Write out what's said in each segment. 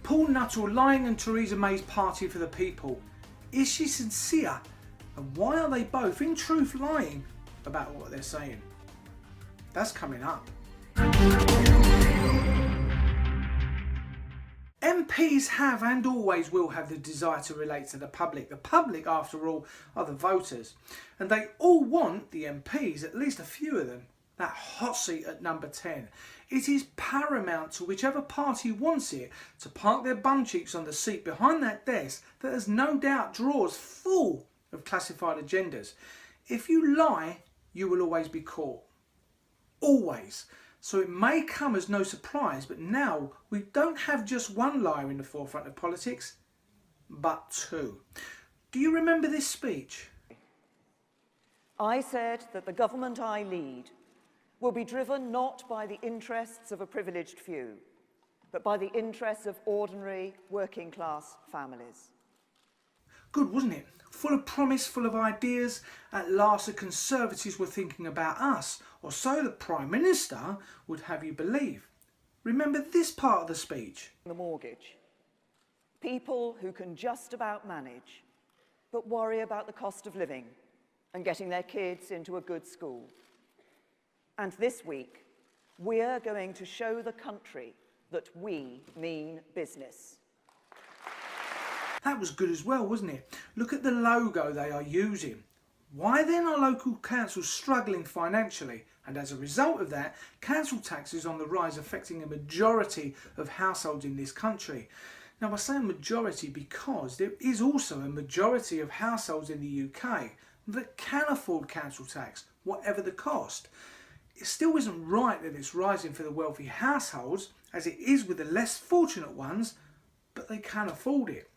Paul Nuttall lying and Theresa May's party for the people. Is she sincere? And why are they both in truth lying about what they're saying? That's coming up. MPs have and always will have the desire to relate to the public. The public, after all, are the voters. And they all want the MPs, at least a few of them, that hot seat at number 10. It is paramount to whichever party wants it to park their bum cheeks on the seat behind that desk that has no doubt drawers full of classified agendas. If you lie, you will always be caught. Always. So it may come as no surprise, but now we don't have just one liar in the forefront of politics, but two. Do you remember this speech? I said that the government I lead will be driven not by the interests of a privileged few, but by the interests of ordinary working class families. Good, wasn't it? Full of promise, full of ideas. At last the Conservatives were thinking about us, or so the Prime Minister would have you believe. Remember this part of the speech? The mortgage. People who can just about manage, but worry about the cost of living and getting their kids into a good school. And this week, we're going to show the country that we mean business. That was good as well, wasn't it? Look at the logo they are using. Why then are local councils struggling financially? And as a result of that, council tax is on the rise, affecting a majority of households in this country. Now I say a majority because there is also a majority of households in the UK that can afford council tax, whatever the cost. It still isn't right that it's rising for the wealthy households, as it is with the less fortunate ones, but they can afford it.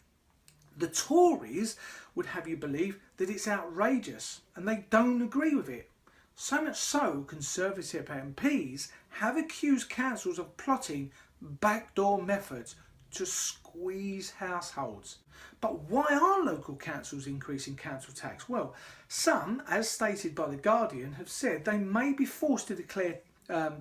The Tories would have you believe that it's outrageous, and they don't agree with it. So much so, Conservative MPs have accused councils of plotting backdoor methods to squeeze households. But why are local councils increasing council tax? Well, some, as stated by The Guardian, have said they may be forced to declare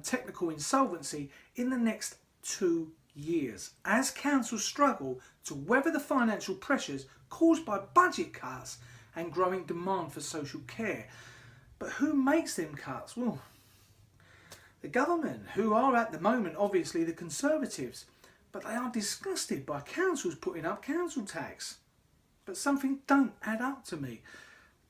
technical insolvency in the next 2 years as councils struggle to weather the financial pressures caused by budget cuts and growing demand for social care. But who makes them cuts? Well, the government, who are at the moment obviously the Conservatives. But they are disgusted by councils putting up council tax. But something don't add up to me,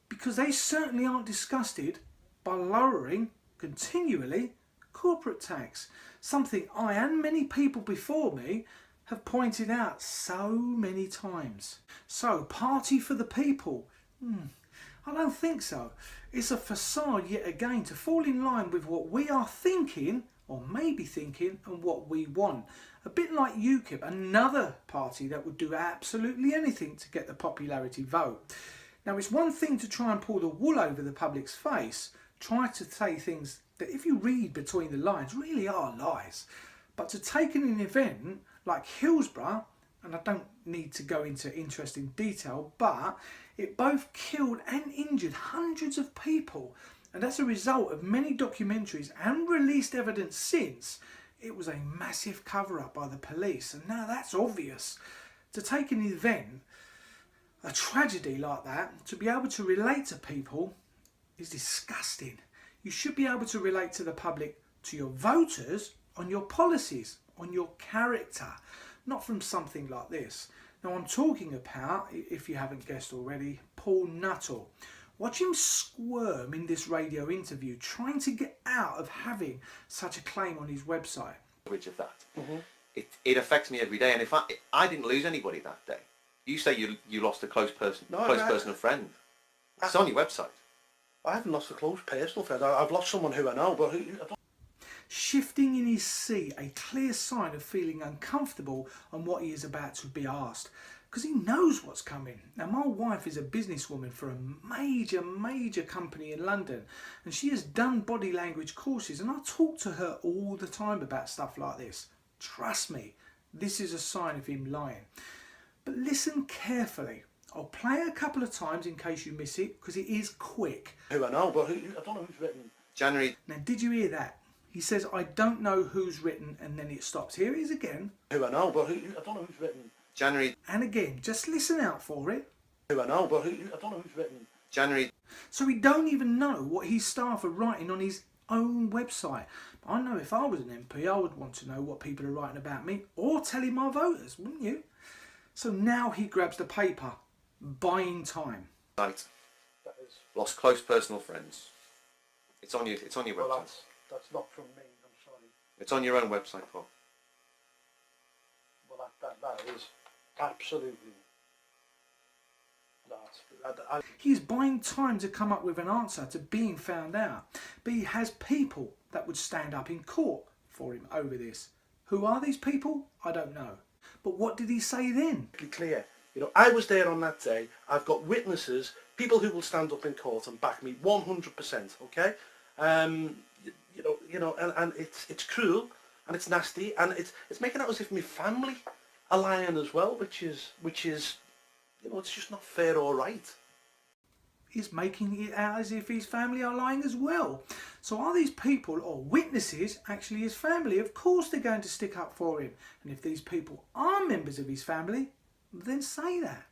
because they certainly aren't disgusted by lowering continually corporate tax, something I and many people before me have pointed out so many times. So, party for the people? I don't think so. It's a facade yet again to fall in line with what we are thinking, or maybe thinking, and what we want. A bit like UKIP, another party that would do absolutely anything to get the popularity vote. Now, it's one thing to try and pull the wool over the public's face, try to say things that if you read between the lines really are lies. But to take in an event like Hillsborough, and I don't need to go into interesting detail, but it both killed and injured hundreds of people. And as a result of many documentaries and released evidence since, it was a massive cover-up by the police. And now that's obvious. To take an event, a tragedy like that, to be able to relate to people is disgusting. You should be able to relate to the public, to your voters, on your policies, on your character, not from something like this. Now I'm talking about, if you haven't guessed already, Paul Nuttall. Watch him squirm in this radio interview, trying to get out of having such a claim on his website. Of that. It affects me every day, and if I didn't lose anybody that day. You say you lost a close person, a friend. It's on your website. I haven't lost a close personal friend. I've lost someone who I know, but shifting in his seat, a clear sign of feeling uncomfortable on what he is about to be asked, because he knows what's coming. Now, my wife is a businesswoman for a major company in London, and she has done body language courses, and I talk to her all the time about stuff like this. Trust me, this is a sign of him lying. But listen carefully. I'll play it a couple of times in case you miss it, because it is quick. Who I know, but I don't know who's written. January. Now, did you hear that? He says, I don't know who's written, and then it stops. Here it is again. Who I know, but I don't know who's written. January. And again, just listen out for it. Who I know, but I don't know who's written. January. So we don't even know what his staff are writing on his own website. I know if I was an MP, I would want to know what people are writing about me, or telling my voters, wouldn't you? So now he grabs the paper, buying time. Right. That is. Lost close personal friends. It's on your Well, website. that's not from me. I'm sorry. It's on your own website, Paul. Well, that is absolutely. He's buying time to come up with an answer to being found out. But he has people that would stand up in court for him over this. Who are these people? I don't know. But what did he say then? Be clear. You know, I was there on that day. I've got witnesses, people who will stand up in court and back me 100%. Okay, you know, and it's cruel and it's nasty and it's making out as if my family are lying as well, which is you know, it's just not fair or right. He's making it out as if his family are lying as well. So are these people or witnesses actually his family? Of course they're going to stick up for him. And if these people are members of his family, then say that.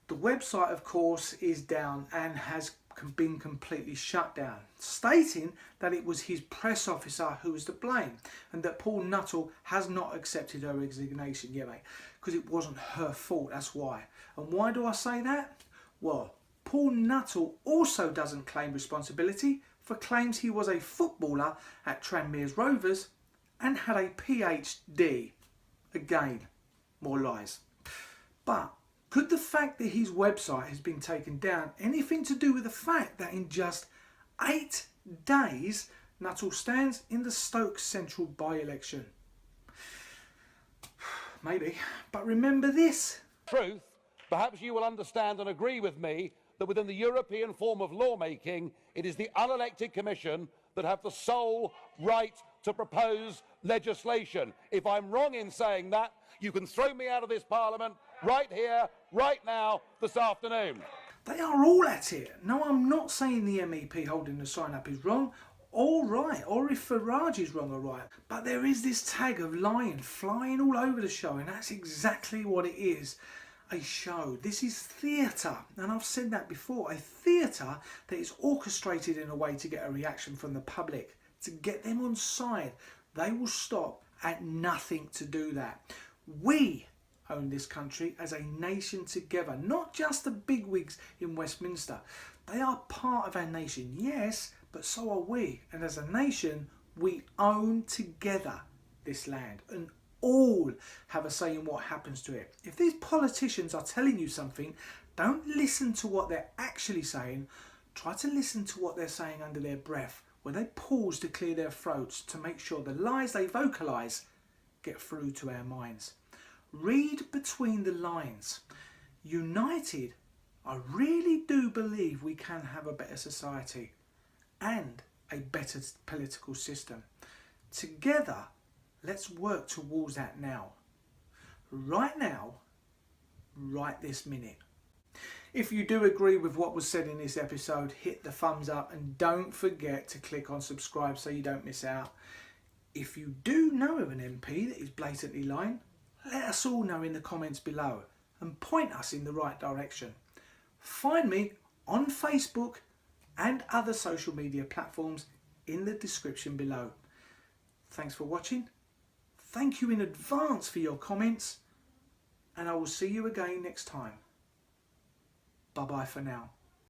The website, of course, is down and has been completely shut down, stating that it was his press officer who was to blame and that Paul Nuttall has not accepted her resignation yet, mate, because it wasn't her fault, that's why. And why do I say that? Well, Paul Nuttall also doesn't claim responsibility for claims he was a footballer at Tranmere's Rovers and had a PhD. Again, more lies. But could the fact that his website has been taken down anything to do with the fact that in just 8 days Nuttall stands in the Stoke Central by-election? Maybe, but remember this. Truth, perhaps you will understand and agree with me that within the European form of lawmaking, it is the unelected Commission that have the sole right to propose legislation. If I'm wrong in saying that, you can throw me out of this Parliament right here, right now, this afternoon. They are all at it. No, I'm not saying the MEP holding the sign up is wrong or right, or if Farage is wrong or right. But there is this tag of lying flying all over the show, and that's exactly what it is. A show. This is theatre, and I've said that before. A theatre that is orchestrated in a way to get a reaction from the public, to get them on side. They will stop at nothing to do that. We own this country as a nation together, not just the bigwigs in Westminster. They are part of our nation, yes, but so are we. And as a nation, we own together this land, and all have a say in what happens to it. If these politicians are telling you something, don't listen to what they're actually saying. Try to listen to what they're saying under their breath, where they pause to clear their throats to make sure the lies they vocalise get through to our minds. Read between the lines. United, I really do believe we can have a better society and a better political system. Together, let's work towards that now. Right now, right this minute. If you do agree with what was said in this episode, hit the thumbs up and don't forget to click on subscribe so you don't miss out. If you do know of an MP that is blatantly lying, let us all know in the comments below and point us in the right direction. Find me on Facebook and other social media platforms in the description below. Thanks for watching. Thank you in advance for your comments, and I will see you again next time. Bye bye for now.